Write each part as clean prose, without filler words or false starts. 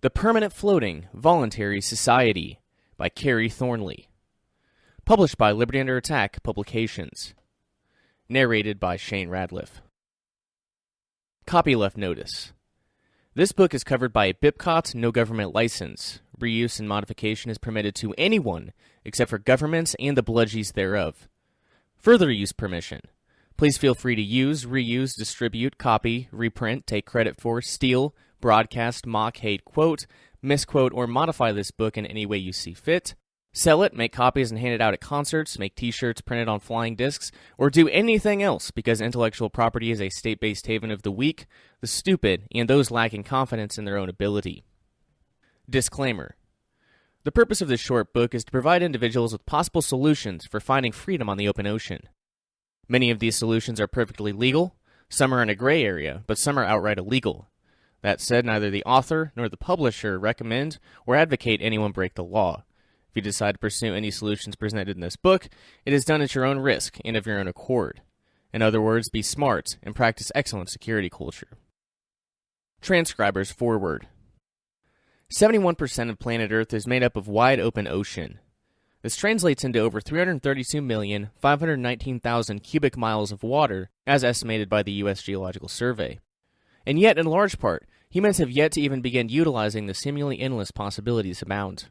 The Permanent Floating Voluntary Society by Kerry Thornley. Published by Liberty Under Attack Publications. Narrated by Shane Radliff. Copyleft Notice. This book is covered by a BIPCOT no government license. Reuse and modification is permitted to anyone except for governments and the bludgies thereof. Further use permission. Please feel free to use, reuse, distribute, copy, reprint, take credit for, steal, broadcast, mock, hate, quote, misquote, or modify this book in any way you see fit. Sell it, make copies and hand it out at concerts, make t-shirts printed on flying discs, or do anything else because intellectual property is a state-based haven of the weak, the stupid, and those lacking confidence in their own ability. Disclaimer. The purpose of this short book is to provide individuals with possible solutions for finding freedom on the open ocean. Many of these solutions are perfectly legal, some are in a gray area, but some are outright illegal. That said, neither the author nor the publisher recommend or advocate anyone break the law. If you decide to pursue any solutions presented in this book, it is done at your own risk and of your own accord. In other words, be smart and practice excellent security culture. Transcriber's foreword. 71% of planet Earth is made up of wide open ocean. This translates into over 332,519,000 cubic miles of water, as estimated by the U.S. Geological Survey. And yet, in large part, humans have yet to even begin utilizing the seemingly endless possibilities abound.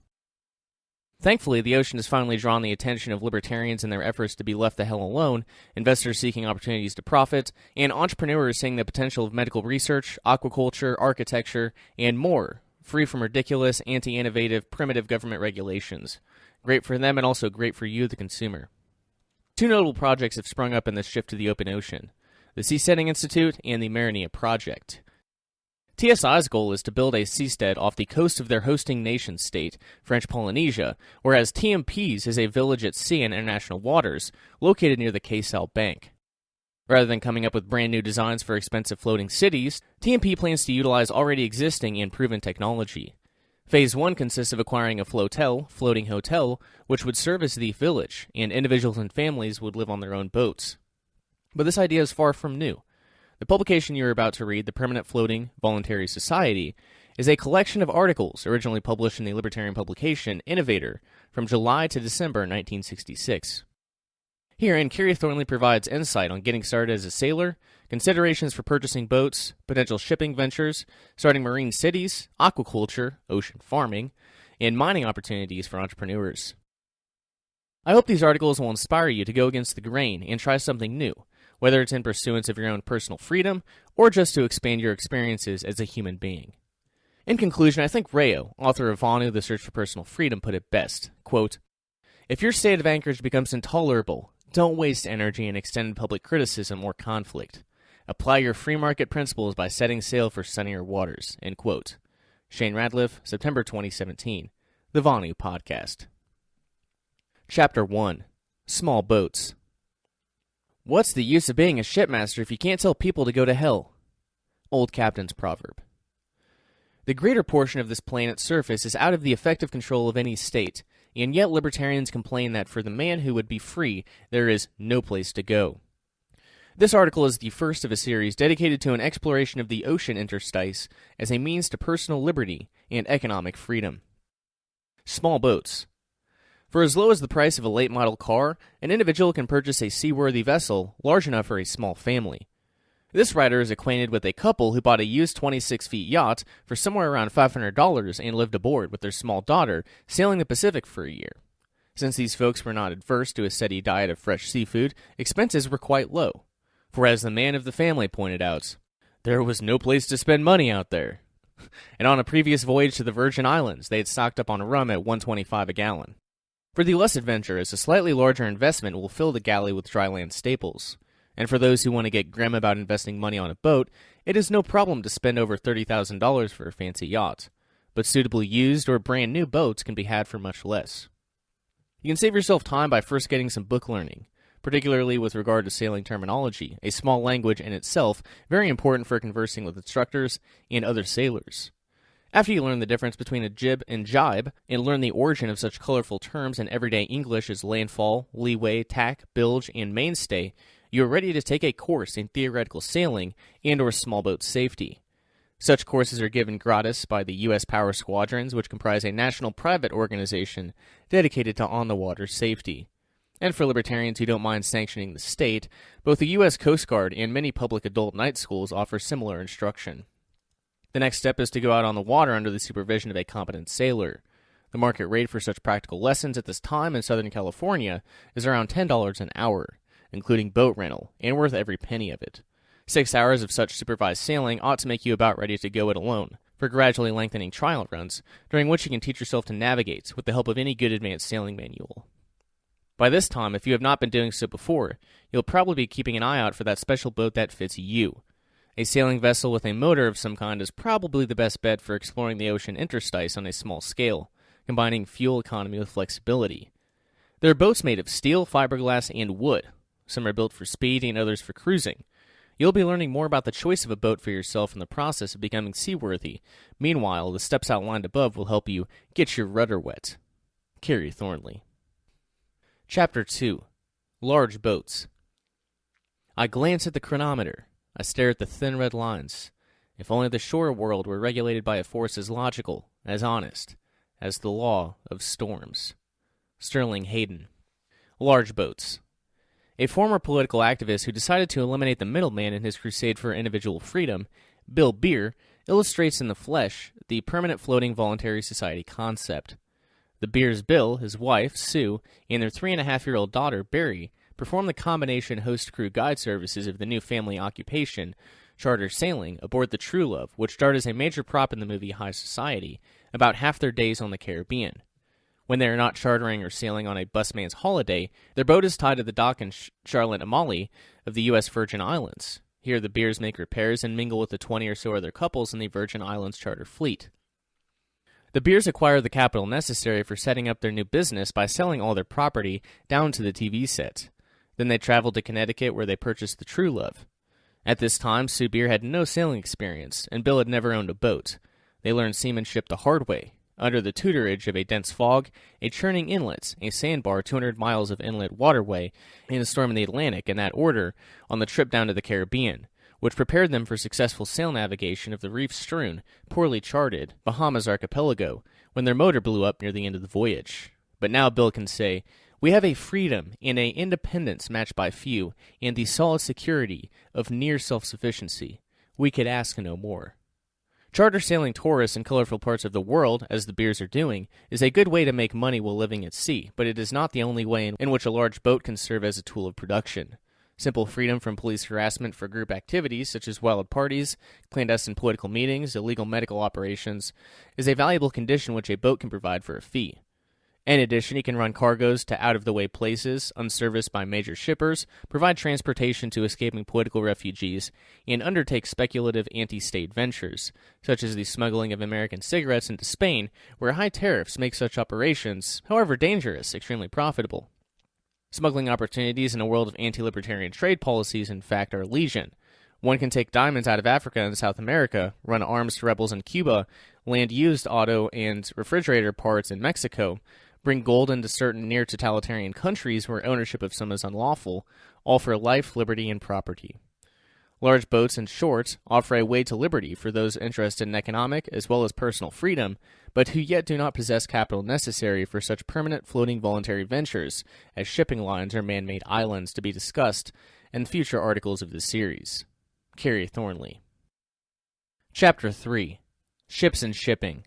Thankfully, the ocean has finally drawn the attention of libertarians in their efforts to be left the hell alone, investors seeking opportunities to profit, and entrepreneurs seeing the potential of medical research, aquaculture, architecture, and more, free from ridiculous, anti-innovative, primitive government regulations. Great for them and also great for you, the consumer. Two notable projects have sprung up in this shift to the open ocean: the Seasteading Institute and the Marinia Project. TSI's goal is to build a seastead off the coast of their hosting nation state, French Polynesia, whereas TMP's is a village at sea in international waters, located near the K-Sal Bank. Rather than coming up with brand new designs for expensive floating cities, TMP plans to utilize already existing and proven technology. Phase 1 consists of acquiring a floating hotel, which would service the village, and individuals and families would live on their own boats. But this idea is far from new. The publication you are about to read, The Permanent Floating Voluntary Society, is a collection of articles originally published in the libertarian publication Innovator from July to December 1966. Herein, Kerry Thornley provides insight on getting started as a sailor, considerations for purchasing boats, potential shipping ventures, starting marine cities, aquaculture, ocean farming, and mining opportunities for entrepreneurs. I hope these articles will inspire you to go against the grain and try something new, whether it's in pursuance of your own personal freedom or just to expand your experiences as a human being. In conclusion, I think Rayo, author of Vonu, The Search for Personal Freedom, put it best, quote, "If your state of anchorage becomes intolerable, don't waste energy in extended public criticism or conflict. Apply your free market principles by setting sail for sunnier waters." End quote. Shane Radliff, September 2017. The Vonu Podcast. Chapter 1. Small Boats. What's the use of being a shipmaster if you can't tell people to go to hell? Old Captain's Proverb. The greater portion of this planet's surface is out of the effective control of any state, and yet libertarians complain that for the man who would be free, there is no place to go. This article is the first of a series dedicated to an exploration of the ocean interstice as a means to personal liberty and economic freedom. Small boats. For as low as the price of a late-model car, an individual can purchase a seaworthy vessel large enough for a small family. This writer is acquainted with a couple who bought a used 26-foot yacht for somewhere around $500 and lived aboard with their small daughter, sailing the Pacific for a year. Since these folks were not adverse to a steady diet of fresh seafood, expenses were quite low. For as the man of the family pointed out, there was no place to spend money out there. And on a previous voyage to the Virgin Islands, they had stocked up on rum at $1.25 a gallon. For the less adventurous, a slightly larger investment will fill the galley with dry land staples. And for those who want to get grim about investing money on a boat, it is no problem to spend over $30,000 for a fancy yacht. But suitably used or brand new boats can be had for much less. You can save yourself time by first getting some book learning, particularly with regard to sailing terminology, a small language in itself very important for conversing with instructors and other sailors. After you learn the difference between a jib and jibe, and learn the origin of such colorful terms in everyday English as landfall, leeway, tack, bilge, and mainstay, you are ready to take a course in theoretical sailing and or small boat safety. Such courses are given gratis by the U.S. Power Squadrons, which comprise a national private organization dedicated to on-the-water safety. And for libertarians who don't mind sanctioning the state, both the U.S. Coast Guard and many public adult night schools offer similar instruction. The next step is to go out on the water under the supervision of a competent sailor. The market rate for such practical lessons at this time in Southern California is around $10 an hour, including boat rental, and worth every penny of it. 6 hours of such supervised sailing ought to make you about ready to go it alone, for gradually lengthening trial runs, during which you can teach yourself to navigate with the help of any good advanced sailing manual. By this time, if you have not been doing so before, you'll probably be keeping an eye out for that special boat that fits you. A sailing vessel with a motor of some kind is probably the best bet for exploring the ocean interstice on a small scale, combining fuel economy with flexibility. There are boats made of steel, fiberglass, and wood. Some are built for speed and others for cruising. You'll be learning more about the choice of a boat for yourself in the process of becoming seaworthy. Meanwhile, the steps outlined above will help you get your rudder wet. Kerry, Thornley. Chapter 2. Large Boats. I glance at the chronometer. I stare at the thin red lines. If only the shore world were regulated by a force as logical, as honest, as the law of storms. Sterling Hayden. Large boats. A former political activist who decided to eliminate the middleman in his crusade for individual freedom, Bill Beer, illustrates in the flesh the permanent floating voluntary society concept. The Beer's Bill, his wife, Sue, and their 3.5-year-old daughter, Barry, perform the combination host-crew guide services of the new family occupation, charter sailing, aboard the True Love, which starred as a major prop in the movie High Society, about half their days on the Caribbean. When they are not chartering or sailing on a busman's holiday, their boat is tied to the dock in Charlotte Amalie of the U.S. Virgin Islands. Here the Beers make repairs and mingle with the 20 or so other couples in the Virgin Islands charter fleet. The Beers acquire the capital necessary for setting up their new business by selling all their property down to the TV set. Then they traveled to Connecticut where they purchased the True Love. At this time, Sue Beer had no sailing experience, and Bill had never owned a boat. They learned seamanship the hard way, under the tutorage of a dense fog, a churning inlet, a sandbar 200 miles of inlet waterway, and a storm in the Atlantic in that order on the trip down to the Caribbean, which prepared them for successful sail navigation of the reef-strewn, poorly charted Bahamas archipelago when their motor blew up near the end of the voyage. But now Bill can say, "We have a freedom and a independence matched by few, and the solid security of near self-sufficiency. We could ask no more." Charter sailing tourists in colorful parts of the world, as the Beers are doing, is a good way to make money while living at sea, but it is not the only way in which a large boat can serve as a tool of production. Simple freedom from police harassment for group activities, such as wild parties, clandestine political meetings, illegal medical operations, is a valuable condition which a boat can provide for a fee. In addition, he can run cargoes to out-of-the-way places, unserviced by major shippers, provide transportation to escaping political refugees, and undertake speculative anti-state ventures, such as the smuggling of American cigarettes into Spain, where high tariffs make such operations, however dangerous, extremely profitable. Smuggling opportunities in a world of anti-libertarian trade policies, in fact, are legion. One can take diamonds out of Africa and South America, run arms to rebels in Cuba, land used auto and refrigerator parts in Mexico, bring gold into certain near-totalitarian countries where ownership of some is unlawful, all for life, liberty, and property. Large boats, in short, offer a way to liberty for those interested in economic as well as personal freedom, but who yet do not possess capital necessary for such permanent floating voluntary ventures as shipping lines or man-made islands to be discussed in future articles of this series. Kerry, Thornley. Chapter 3. Ships and Shipping.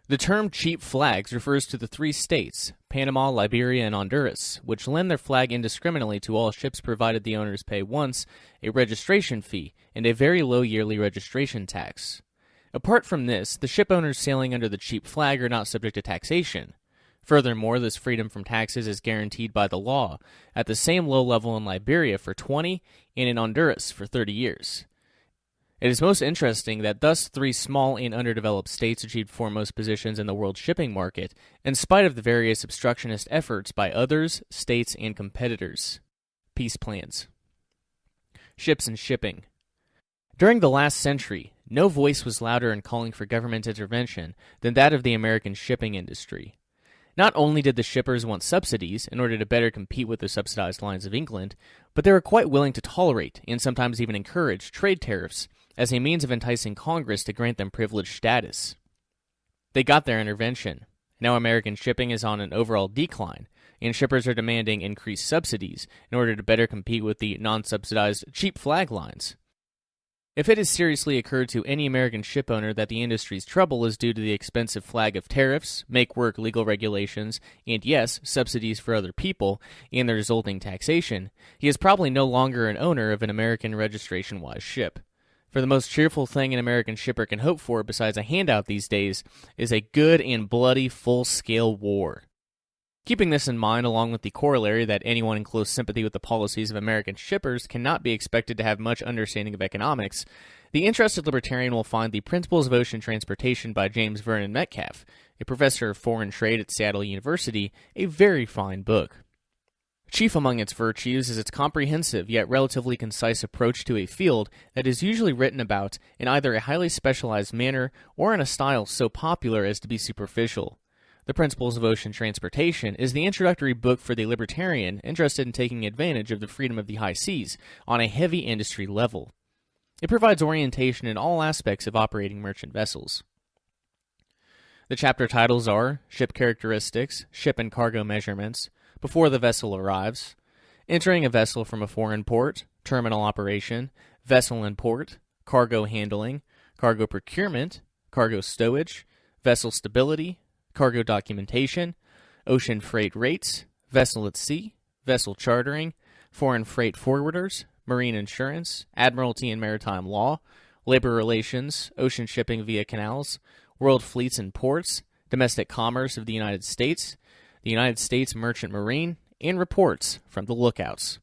The term cheap flags refers to the three states, Panama, Liberia, and Honduras, which lend their flag indiscriminately to all ships provided the owners pay once a registration fee and a very low yearly registration tax. Apart from this, the ship owners sailing under the cheap flag are not subject to taxation. Furthermore, this freedom from taxes is guaranteed by the law, at the same low level in Liberia for 20 and in Honduras for 30 years. It is most interesting that thus three small and underdeveloped states achieved foremost positions in the world shipping market, in spite of the various obstructionist efforts by others, states, and competitors. Peace plans. Ships and shipping. During the last century, no voice was louder in calling for government intervention than that of the American shipping industry. Not only did the shippers want subsidies in order to better compete with the subsidized lines of England, but they were quite willing to tolerate, and sometimes even encourage, trade tariffs as a means of enticing Congress to grant them privileged status. They got their intervention. Now American shipping is on an overall decline, and shippers are demanding increased subsidies in order to better compete with the non-subsidized cheap flag lines. If it has seriously occurred to any American shipowner that the industry's trouble is due to the expensive flag of tariffs, make-work legal regulations, and yes, subsidies for other people, and the resulting taxation, he is probably no longer an owner of an American registration-wise ship. For the most cheerful thing an American shipper can hope for besides a handout these days is a good and bloody full-scale war. Keeping this in mind, along with the corollary that anyone in close sympathy with the policies of American shippers cannot be expected to have much understanding of economics, the interested libertarian will find The Principles of Ocean Transportation by James Vernon Metcalf, a professor of foreign trade at Seattle University, a very fine book. Chief among its virtues is its comprehensive yet relatively concise approach to a field that is usually written about in either a highly specialized manner or in a style so popular as to be superficial. The Principles of Ocean Transportation is the introductory book for the libertarian interested in taking advantage of the freedom of the high seas on a heavy industry level. It provides orientation in all aspects of operating merchant vessels. The chapter titles are Ship Characteristics, Ship and Cargo Measurements, Before the Vessel Arrives, Entering a Vessel from a Foreign Port, Terminal Operation, Vessel in Port, Cargo Handling, Cargo Procurement, Cargo Stowage, Vessel Stability, Cargo Documentation, Ocean Freight Rates, Vessel at Sea, Vessel Chartering, Foreign Freight Forwarders, Marine Insurance, Admiralty and Maritime Law, Labor Relations, Ocean Shipping via Canals, World Fleets and Ports, Domestic Commerce of the United States Merchant Marine, and Reports from the Lookouts.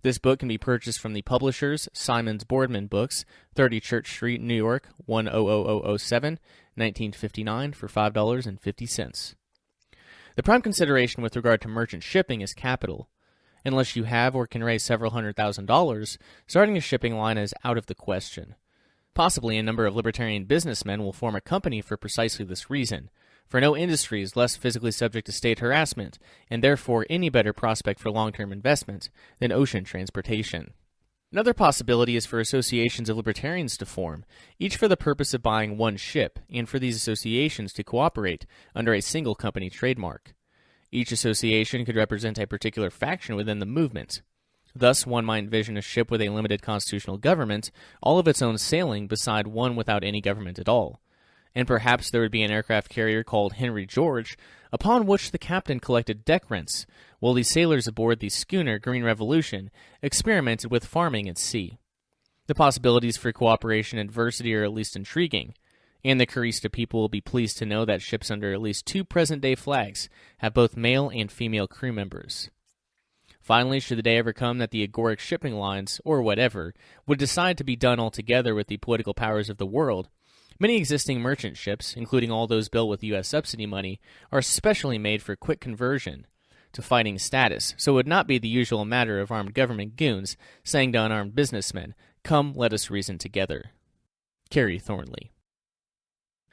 This book can be purchased from the publishers Simons Boardman Books, 30 Church Street, New York, 100007, 1959 for $5.50. The prime consideration with regard to merchant shipping is capital. Unless you have or can raise several $100,000, starting a shipping line is out of the question. Possibly a number of libertarian businessmen will form a company for precisely this reason, for no industry is less physically subject to state harassment, and therefore any better prospect for long-term investment than ocean transportation. Another possibility is for associations of libertarians to form, each for the purpose of buying one ship, and for these associations to cooperate under a single company trademark. Each association could represent a particular faction within the movement. Thus, one might envision a ship with a limited constitutional government, all of its own sailing beside one without any government at all. And perhaps there would be an aircraft carrier called Henry George, upon which the captain collected deck rents, while the sailors aboard the schooner Green Revolution experimented with farming at sea. The possibilities for cooperation and diversity are at least intriguing, and the Carista people will be pleased to know that ships under at least 2 present-day flags have both male and female crew members. Finally, should the day ever come that the agoric shipping lines, or whatever, would decide to be done altogether with the political powers of the world, many existing merchant ships, including all those built with U.S. subsidy money, are specially made for quick conversion to fighting status, so it would not be the usual matter of armed government goons saying to unarmed businessmen, "Come, let us reason together." Kerry, Thornley.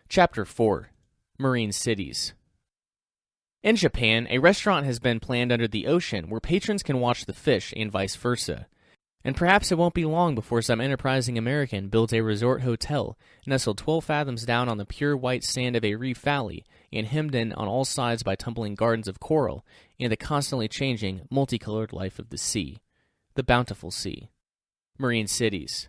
Chapter 4. Marine Cities. In Japan, a restaurant has been planned under the ocean where patrons can watch the fish and vice versa. And perhaps it won't be long before some enterprising American builds a resort hotel nestled 12 fathoms down on the pure white sand of a reef valley and hemmed in on all sides by tumbling gardens of coral and the constantly changing, multicolored life of the sea. The bountiful sea. Marine cities.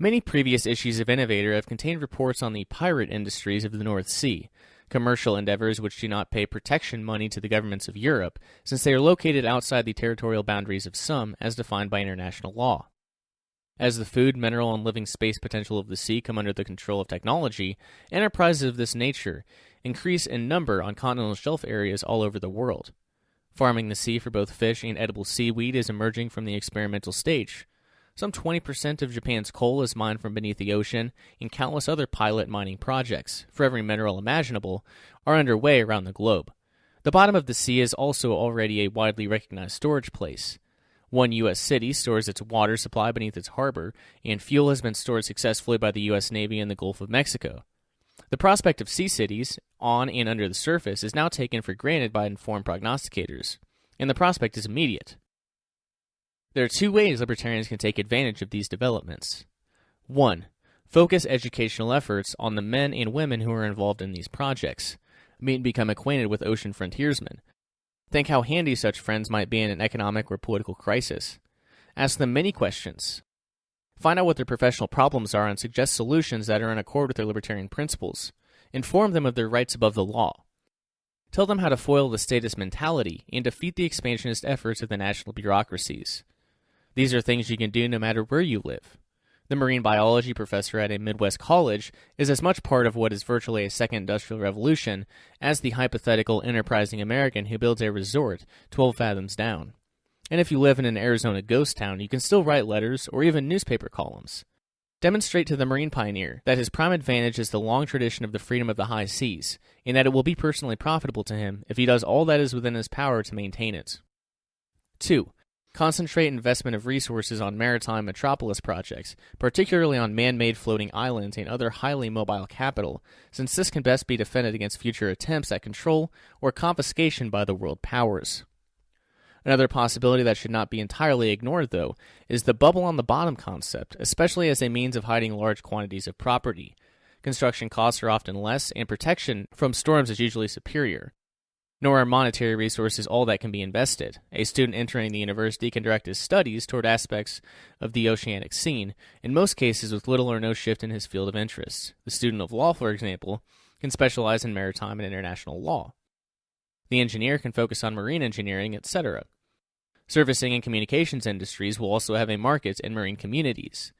Many previous issues of Innovator have contained reports on the pirate industries of the North Sea, commercial endeavors which do not pay protection money to the governments of Europe, since they are located outside the territorial boundaries of some as defined by international law. As the food, mineral, and living space potential of the sea come under the control of technology, enterprises of this nature increase in number on continental shelf areas all over the world. Farming the sea for both fish and edible seaweed is emerging from the experimental stage. Some 20% of Japan's coal is mined from beneath the ocean, and countless other pilot mining projects, for every mineral imaginable, are underway around the globe. The bottom of the sea is also already a widely recognized storage place. One U.S. city stores its water supply beneath its harbor, and fuel has been stored successfully by the U.S. Navy in the Gulf of Mexico. The prospect of sea cities, on and under the surface, is now taken for granted by informed prognosticators, and the prospect is immediate. There are 2 ways libertarians can take advantage of these developments. 1. Focus educational efforts on the men and women who are involved in these projects. Meet and become acquainted with ocean frontiersmen. Think how handy such friends might be in an economic or political crisis. Ask them many questions. Find out what their professional problems are and suggest solutions that are in accord with their libertarian principles. Inform them of their rights above the law. Tell them how to foil the statist mentality and defeat the expansionist efforts of the national bureaucracies. These are things you can do no matter where you live. The marine biology professor at a Midwest college is as much part of what is virtually a second industrial revolution as the hypothetical enterprising American who builds a resort 12 fathoms down. And if you live in an Arizona ghost town, you can still write letters or even newspaper columns. Demonstrate to the marine pioneer that his prime advantage is the long tradition of the freedom of the high seas, and that it will be personally profitable to him if he does all that is within his power to maintain it. 2. Concentrate investment of resources on maritime metropolis projects, particularly on man-made floating islands and other highly mobile capital, since this can best be defended against future attempts at control or confiscation by the world powers. Another possibility that should not be entirely ignored, though, is the bubble on the bottom concept, especially as a means of hiding large quantities of property. Construction costs are often less, and protection from storms is usually superior. Nor are monetary resources all that can be invested. A student entering the university can direct his studies toward aspects of the oceanic scene, in most cases with little or no shift in his field of interest. The student of law, for example, can specialize in maritime and international law. The engineer can focus on marine engineering, etc. Servicing and communications industries will also have a market in marine communities.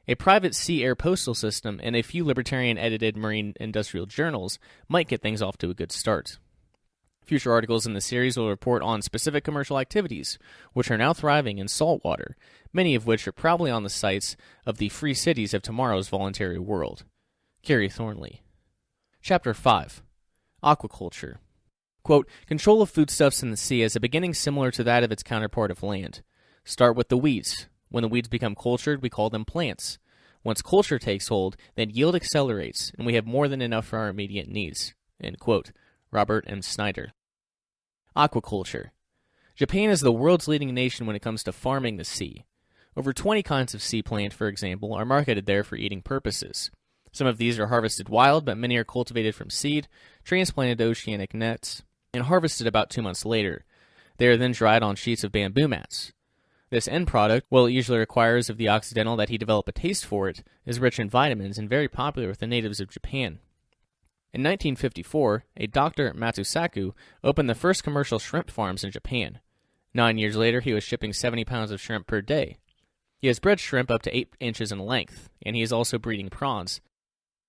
A private sea-air postal system and a few libertarian-edited marine industrial journals might get things off to a good start. Future articles in the series will report on specific commercial activities, which are now thriving in saltwater, many of which are probably on the sites of the free cities of tomorrow's voluntary world. Kerry, Thornley. Chapter 5. Aquaculture. Quote, control of foodstuffs in the sea has a beginning similar to that of its counterpart of land. Start with the weeds. When the weeds become cultured, we call them plants. Once culture takes hold, then yield accelerates, and we have more than enough for our immediate needs. End quote. Robert M. Snyder. Aquaculture. Japan is the world's leading nation when it comes to farming the sea. Over 20 kinds of sea plant, for example, are marketed there for eating purposes. Some of these are harvested wild, but many are cultivated from seed, transplanted to oceanic nets, and harvested about 2 months later. They are then dried on sheets of bamboo mats. This end product, while it usually requires of the Occidental that he develop a taste for it, is rich in vitamins and very popular with the natives of Japan. In 1954, a Dr. Matsusaku opened the first commercial shrimp farms in Japan. 9 years later, he was shipping 70 pounds of shrimp per day. He has bred shrimp up to 8 inches in length, and he is also breeding prawns.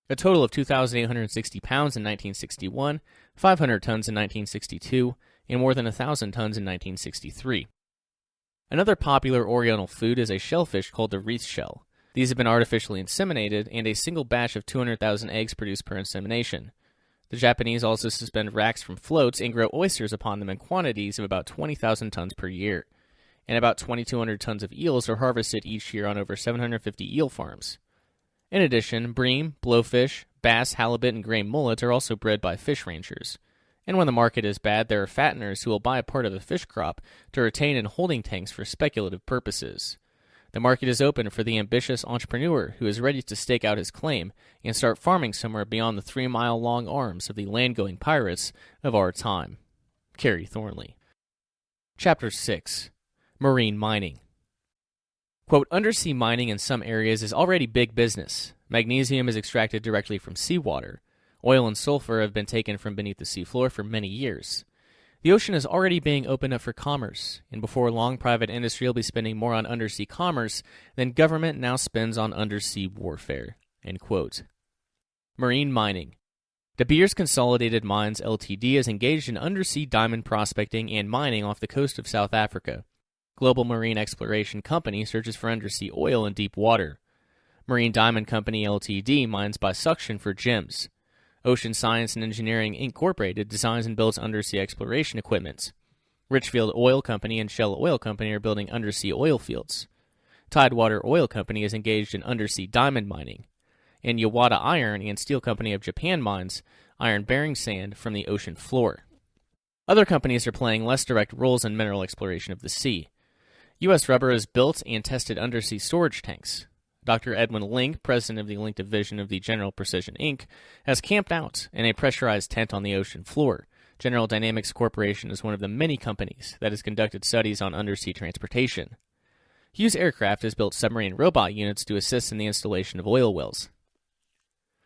A total of 2,860 pounds in 1961, 500 tons in 1962, and more than 1,000 tons in 1963. Another popular oriental food is a shellfish called the wreath shell. These have been artificially inseminated, and a single batch of 200,000 eggs produced per insemination. The Japanese also suspend racks from floats and grow oysters upon them in quantities of about 20,000 tons per year, and about 2,200 tons of eels are harvested each year on over 750 eel farms. In addition, bream, blowfish, bass, halibut, and gray mullet are also bred by fish ranchers. And when the market is bad, there are fatteners who will buy a part of the fish crop to retain in holding tanks for speculative purposes. The market is open for the ambitious entrepreneur who is ready to stake out his claim and start farming somewhere beyond the 3-mile-long arms of the land-going pirates of our time. Kerry, Thornley. Chapter 6. Marine Mining. Quote, undersea mining in some areas is already big business. Magnesium is extracted directly from seawater. Oil and sulfur have been taken from beneath the seafloor for many years. The ocean is already being opened up for commerce, and before long private industry will be spending more on undersea commerce than government now spends on undersea warfare. End quote. Marine mining. De Beers Consolidated Mines Ltd. Is engaged in undersea diamond prospecting and mining off the coast of South Africa. Global Marine Exploration Company searches for undersea oil in deep water. Marine Diamond Company Ltd. Mines by suction for gems. Ocean Science and Engineering Incorporated designs and builds undersea exploration equipment. Richfield Oil Company and Shell Oil Company are building undersea oil fields. Tidewater Oil Company is engaged in undersea diamond mining. And Yawata Iron and Steel Company of Japan mines iron-bearing sand from the ocean floor. Other companies are playing less direct roles in mineral exploration of the sea. U.S. Rubber has built and tested undersea storage tanks. Dr. Edwin Link, president of the Link division of the General Precision Inc., has camped out in a pressurized tent on the ocean floor. General Dynamics Corporation is one of the many companies that has conducted studies on undersea transportation. Hughes Aircraft has built submarine robot units to assist in the installation of oil wells.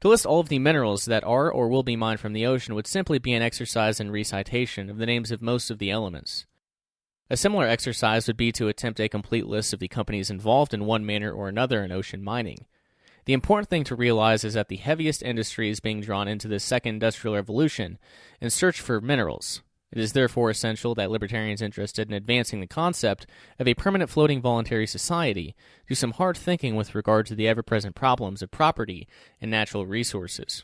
To list all of the minerals that are or will be mined from the ocean would simply be an exercise in recitation of the names of most of the elements. A similar exercise would be to attempt a complete list of the companies involved in one manner or another in ocean mining. The important thing to realize is that the heaviest industry is being drawn into the second industrial revolution in search for minerals. It is therefore essential that libertarians interested in advancing the concept of a permanent floating voluntary society do some hard thinking with regard to the ever-present problems of property and natural resources.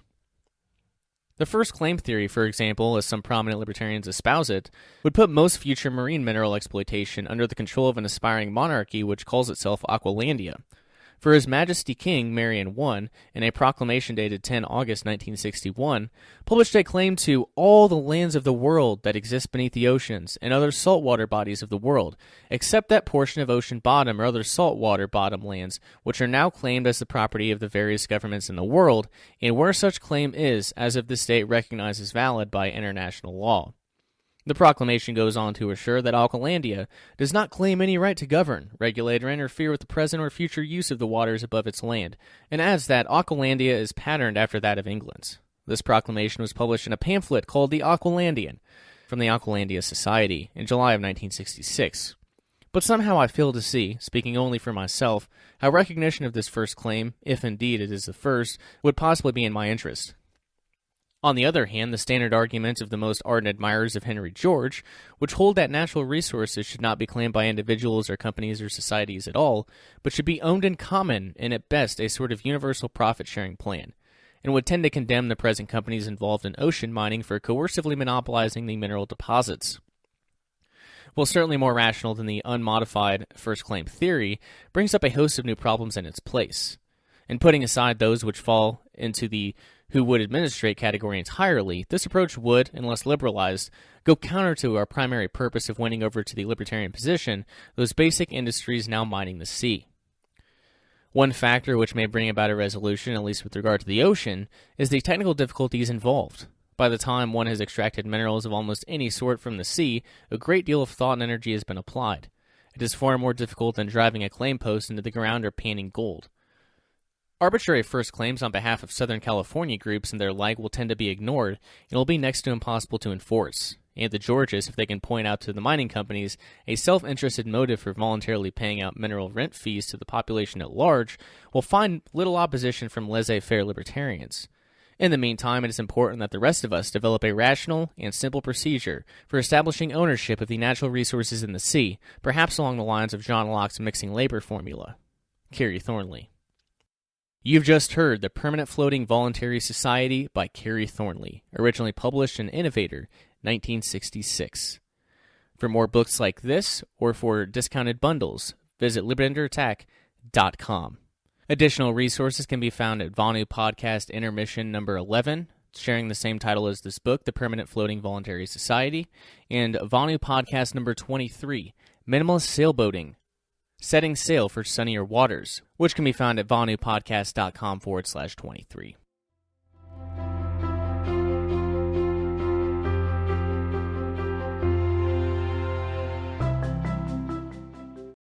The first claim theory, for example, as some prominent libertarians espouse it, would put most future marine mineral exploitation under the control of an aspiring monarchy which calls itself Aqualandia. For His Majesty King Marion I, in a proclamation dated 10 August 1961, published a claim to all the lands of the world that exist beneath the oceans and other saltwater bodies of the world, except that portion of ocean bottom or other saltwater bottom lands which are now claimed as the property of the various governments in the world, and where such claim is, as of this date, recognized as valid by international law. The proclamation goes on to assure that Aqualandia does not claim any right to govern, regulate, or interfere with the present or future use of the waters above its land, and adds that Aqualandia is patterned after that of England's. This proclamation was published in a pamphlet called The Aqualandian from the Aqualandia Society in July of 1966. But somehow I fail to see, speaking only for myself, how recognition of this first claim, if indeed it is the first, would possibly be in my interest. On the other hand, the standard arguments of the most ardent admirers of Henry George, which hold that natural resources should not be claimed by individuals or companies or societies at all, but should be owned in common and at best a sort of universal profit-sharing plan, and would tend to condemn the present companies involved in ocean mining for coercively monopolizing the mineral deposits. While certainly more rational than the unmodified first claim theory, brings up a host of new problems in its place. And putting aside those which fall into the who would administrate category entirely, this approach would, unless liberalized, go counter to our primary purpose of winning over to the libertarian position those basic industries now mining the sea. One factor which may bring about a resolution, at least with regard to the ocean, is the technical difficulties involved. By the time one has extracted minerals of almost any sort from the sea, a great deal of thought and energy has been applied. It is far more difficult than driving a claim post into the ground or panning gold. Arbitrary first claims on behalf of Southern California groups and their like will tend to be ignored and will be next to impossible to enforce. And the Georges, if they can point out to the mining companies a self-interested motive for voluntarily paying out mineral rent fees to the population at large, will find little opposition from laissez-faire libertarians. In the meantime, it is important that the rest of us develop a rational and simple procedure for establishing ownership of the natural resources in the sea, perhaps along the lines of John Locke's mixing labor formula. Kerry Thornley. You've just heard The Permanent Floating Voluntary Society by Kerry Thornley, originally published in Innovator, 1966. For more books like this, or for discounted bundles, visit libertyunderattack.com. Additional resources can be found at Vonu Podcast Intermission number 11, sharing the same title as this book, The Permanent Floating Voluntary Society, and Vonu Podcast number 23, Minimalist Sailboating, Setting Sail for Sunnier Waters, which can be found at vonupodcast.com/23.